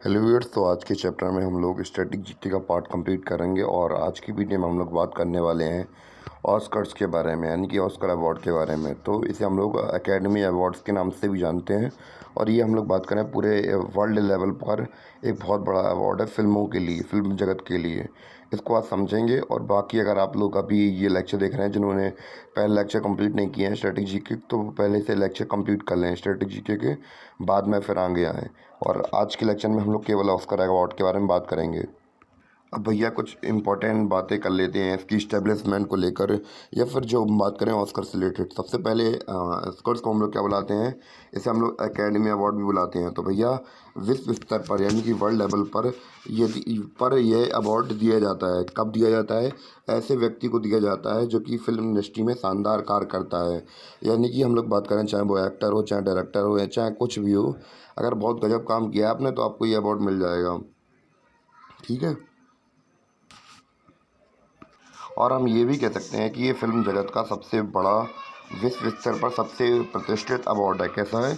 Hello viewers. तो आज के चैप्टर में हम लोग स्टैटिक जीके का पार्ट कंप्लीट करेंगे और आज की वीडियो में हम लोग बात करने वाले हैं ऑस्कर्स के बारे में, यानी कि ऑस्कर अवार्ड के बारे में। तो इसे हम लोग एकेडमी अवार्ड्स के नाम से भी जानते हैं और ये हम लोग बात करें पूरे वर्ल्ड लेवल पर एक बहुत बड़ा अवार्ड है फिल्मों के लिए, फिल्म जगत के लिए। इसको आज समझेंगे और बाकी अगर आप लोग अभी ये लेक्चर देख रहे हैं जिन्होंने पहले लेक्चर कंप्लीट नहीं किए हैं स्टैटिक जीके, तो पहले से लेक्चर कंप्लीट कर लें स्टैटिक जीके के, बाद में फिर आगे आएँ। और आज के लेक्चर में हम लोग केवल ऑस्कर अवार्ड के बारे में बात करेंगे। अब भैया कुछ इम्पोर्टेंट बातें कर लेते हैं इसकी इस्टेब्लिशमेंट को लेकर, या फिर जो बात करें ऑस्कर से रिलेटेड। सबसे पहले ऑस्कर्स को हम लोग क्या बुलाते हैं, इसे हम लोग एकेडमी अवार्ड भी बुलाते हैं। तो भैया विश्व स्तर पर यानी कि वर्ल्ड लेवल पर यह अवार्ड दिया जाता है। कब दिया जाता है? ऐसे व्यक्ति को दिया जाता है जो कि फिल्म इंडस्ट्री में शानदार कार्य करता है। यानी कि हम लोग बात करें चाहे वो एक्टर हो, चाहे डायरेक्टर हो, या चाहे कुछ भी हो, अगर बहुत गजब काम किया आपने तो आपको ये अवार्ड मिल जाएगा। ठीक है। और हम ये भी कह सकते हैं कि ये फिल्म जगत का सबसे बड़ा विश्व स्तर पर सबसे प्रतिष्ठित अवार्ड है। कैसा है?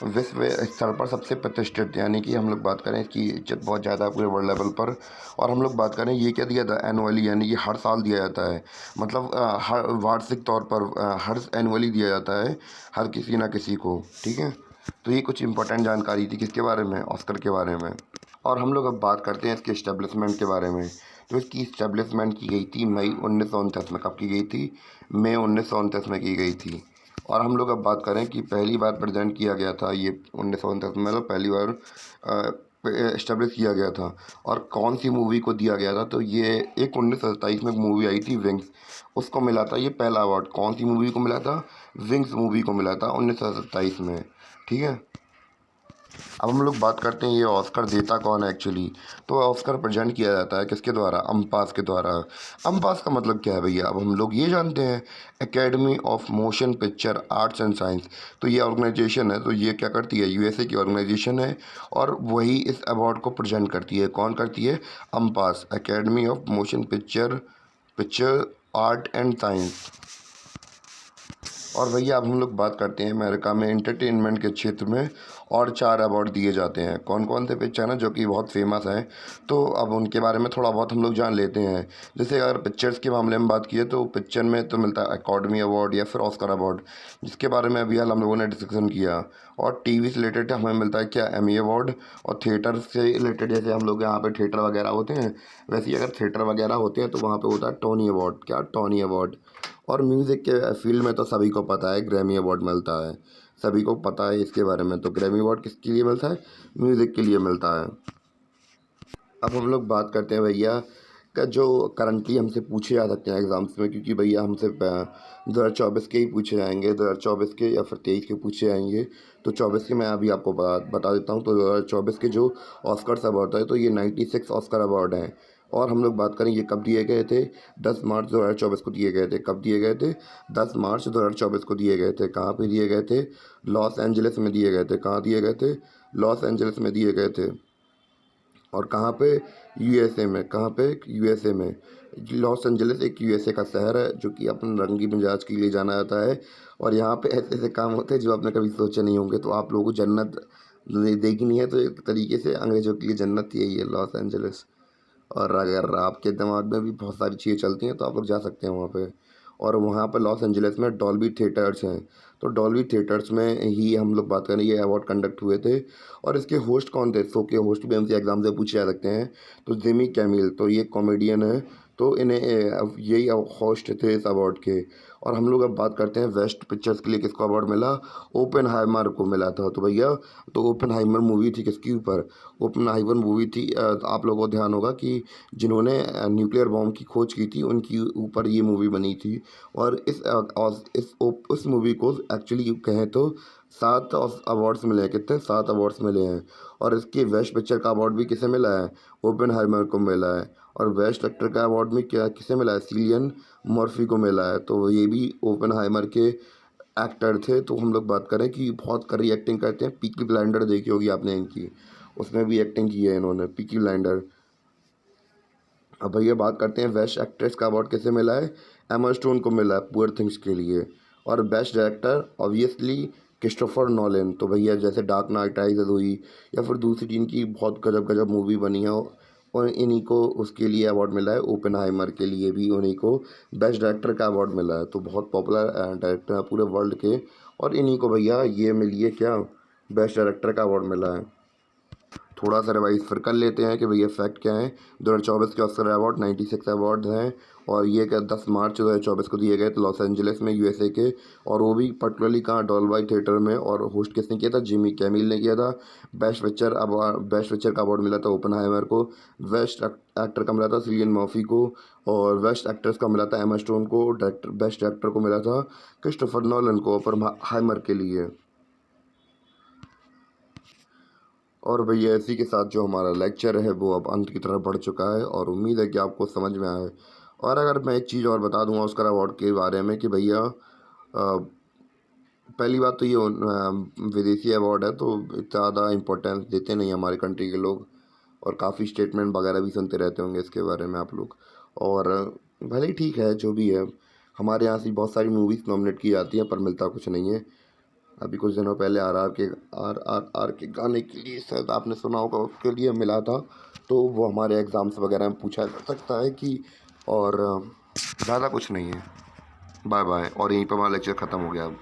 विश्व स्तर पर सबसे प्रतिष्ठित, यानी कि हम लोग बात करें इसकी इज्जत बहुत ज़्यादा है पूरे वर्ल्ड लेवल पर। और हम लोग बात करें ये क्या दिया था, एनुअली, यानी कि हर साल दिया जाता है। मतलब हर वार्षिक तौर पर हर एनुअली दिया जाता है हर किसी ना किसी को। ठीक है। तो ये कुछ इंपॉर्टेंट जानकारी थी किसके बारे में, ऑस्कर के बारे में। और हम लोग अब बात करते हैं इसके इस्टेब्लिशमेंट के बारे में। तो इसकी इस्टेब्लिशमेंट की गई थी मई 1929 में। कब की गई थी? मई 1929 में की गई थी। और हम लोग अब बात करें कि पहली बार प्रेजेंट किया गया था ये 1929 में, मतलब पहली बार इस्टेब्लिश किया गया था। और कौन सी मूवी को दिया गया था? तो ये एक 1927 में मूवी आई थी विंग्स, उसको मिला था ये पहला अवार्ड। कौन सी मूवी को मिला था? विंग्स मूवी को मिला था 1927 में। ठीक है। अब हम लोग बात करते हैं ये ऑस्कर देता कौन है एक्चुअली। तो ऑस्कर प्रेजेंट किया जाता है किसके द्वारा? अम्पास के द्वारा। अम्पास का मतलब क्या है भैया? अब हम लोग ये जानते हैं, academy of motion picture arts and science. तो ये ऑर्गेनाइजेशन है, तो ये क्या करती है? यूएसए की ऑर्गेनाइजेशन है और वही इस अवार्ड को प्रेजेंट करती है। कौन करती है? AMPAS, academy of motion picture art and science. और भैया अब हम लोग बात करते हैं अमेरिका में एंटरटेनमेंट के क्षेत्र में और 4 अवार्ड दिए जाते हैं। कौन कौन से पिक्चर हैं जो कि बहुत फेमस हैं, तो अब उनके बारे में थोड़ा बहुत हम लोग जान लेते हैं। जैसे अगर पिक्चर्स के मामले में बात किए तो पिक्चर में तो मिलता है अकॉडमी अवार्ड या फिर ऑस्कर अवार्ड, जिसके बारे में अभी हाल हम लोगों ने डिस्कशन किया। और टीवी से रिलेटेड हमें मिलता है क्या? Emmy award. और थिएटर से रिलेटेड जैसे हम लोग यहाँ पे थिएटर वगैरह होते हैं, वैसे ही अगर थिएटर वगैरह होते हैं तो वहाँ पे होता है टोनी अवार्ड। क्या? Tony award. और म्यूज़िक के फील्ड में तो सभी को पता है ग्रैमी अवार्ड मिलता है, सभी को पता है इसके बारे में। तो ग्रैमी अवार्ड किसके लिए मिलता है? म्यूज़िक के लिए मिलता है। अब हम लोग बात करते हैं भैया का जो करंटली हमसे पूछे जा सकते हैं एग्ज़ाम्स में, क्योंकि भैया हमसे 2024 के ही पूछे जाएंगे, 2024 के या फिर 23 के पूछे जाएंगे। तो 24 के मैं अभी आपको बता देता हूँ। तो 2024 के जो ऑस्कर्स अवार्ड है तो ये 96 ऑस्कर अवार्ड हैं। और हम लोग बात करें ये कब दिए गए थे? 10 मार्च 2024 को दिए गए थे। कब दिए गए थे? 10 मार्च 2024 को दिए गए थे। कहाँ पे दिए गए थे? लॉस एंजलिस में दिए गए थे। कहाँ दिए गए थे? लॉस एंजलिस में दिए गए थे। और कहाँ पे? यूएसए में। कहाँ पे? यूएसए में। लॉस एंजलिस एक यूएसए का शहर है जो कि अपने रंगी मिजाज के लिए जाना जाता है। और यहाँ पे ऐसे ऐसे काम होते हैं जो आपने कभी सोचे नहीं होंगे। तो आप लोगों को जन्नत देखी नहीं है तो एक तरीके से अंग्रेज़ों के लिए जन्नत ही है ये लॉस एंजलिस। और अगर आपके दिमाग में भी बहुत सारी चीज़ें चलती हैं तो आप लोग जा सकते हैं वहाँ पे। और वहाँ पर लॉस एंजलिस में डॉल्बी थिएटर्स हैं। तो डॉल्बी थिएटर्स में ही हम लोग बात करें ये अवार्ड कंडक्ट हुए थे। और इसके होस्ट कौन थे? शो के होस्ट भी हमसे एग्ज़ाम से पूछे जा सकते हैं। तो जिमी कैमिल, तो ये कॉमेडियन है, तो इन्हें यही होस्ट थे इस अवार्ड के। और हम लोग अब बात करते हैं बेस्ट पिक्चर्स के लिए किसको अवार्ड मिला? ओपेनहाइमर को मिला था। तो भैया तो ओपेनहाइमर मूवी थी किसके ऊपर? ओपेनहाइमर मूवी थी, आप लोगों को ध्यान होगा कि जिन्होंने न्यूक्लियर बॉम्ब की खोज की थी उनकी ऊपर ये मूवी बनी थी। और उस मूवी को एक्चुअली कहें तो 7 अवार्ड्स मिले हैं। कितने? 7 अवार्ड्स मिले हैं। और इसकी बेस्ट पिक्चर का अवार्ड भी किसे मिला है? ओपेनहाइमर को मिला है। और बेस्ट एक्टर का अवार्ड भी क्या किसे मिला है? सिलियन मर्फी को मिला है। तो ये भी ओपेनहाइमर के एक्टर थे। तो हम लोग बात करें कि बहुत कड़ी एक्टिंग करते हैं। पीकी ब्लाइंडर देखी होगी आपने इनकी, उसमें भी एक्टिंग की है इन्होंने, पीकी ब्लाइंडर। अब भैया बात करते हैं बेस्ट एक्ट्रेस का अवार्ड किसे मिला है? एमा स्टोन को मिला है पुअर थिंग्स के लिए। और best director obviously Christopher Nolan, तो भैया जैसे डार्क नाइट राइजेज़ हुई या फिर दूसरी इनकी बहुत गजब गजब मूवी बनी है, और इन्हीं को उसके लिए अवार्ड मिला है। ओपेनहाइमर के लिए भी उन्हीं को बेस्ट डायरेक्टर का अवार्ड मिला है। तो बहुत पॉपुलर डायरेक्टर है पूरे वर्ल्ड के, और इन्हीं को भैया ये मिली है क्या, बेस्ट डायरेक्टर का अवार्ड मिला है। थोड़ा सा रिवाइज फिर कर लेते हैं कि भैया फैक्ट क्या है। 2024 के ऑस्कर अवार्ड 96 अवार्ड्स हैं, और ये क्या 10 मार्च 2024 को दिए गए थे लॉस एंजलिस में, यूएसए के। और वो भी पर्टिकुलरली कहाँ, डॉल्बाई थिएटर में। और होस्ट किसने किया था, जिमी कैमिल ने किया था। बेस्ट पिक्चर का अवार्ड मिला था ओपेनहाइमर को। बेस्ट एक्टर का मिला था सिलियन मर्फी को, और बेस्ट एक्ट्रेस का मिला था एमा स्टोन को। बेस्ट डायरेक्टर को मिला था क्रिस्टोफर नॉलन को ओपेनहाइमर के लिए। और भैया इसी के साथ जो हमारा लेक्चर है वो अब अंत की तरफ बढ़ चुका है, और उम्मीद है कि आपको समझ में आए। और अगर मैं एक चीज़ और बता दूंगा ऑस्कर अवार्ड के बारे में कि भैया पहली बात तो ये विदेशी अवार्ड है, तो इतना ज़्यादा इम्पोर्टेंस देते नहीं हमारे कंट्री के लोग, और काफ़ी स्टेटमेंट वगैरह भी सुनते रहते होंगे इसके बारे में आप लोग। और भले ही ठीक है जो भी है, हमारे यहाँ से बहुत सारी मूवीज़ नॉमिनेट की जाती हैं पर मिलता कुछ नहीं है। अभी कुछ दिनों पहले आर के गाने के लिए शायद आपने सुना होगा, उसके लिए मिला था। तो वो हमारे एग्ज़ाम्स वगैरह में पूछा जा सकता है कि, और ज़्यादा कुछ नहीं है। बाय बाय, और यहीं पर हमारा लेक्चर ख़त्म हो गया अब।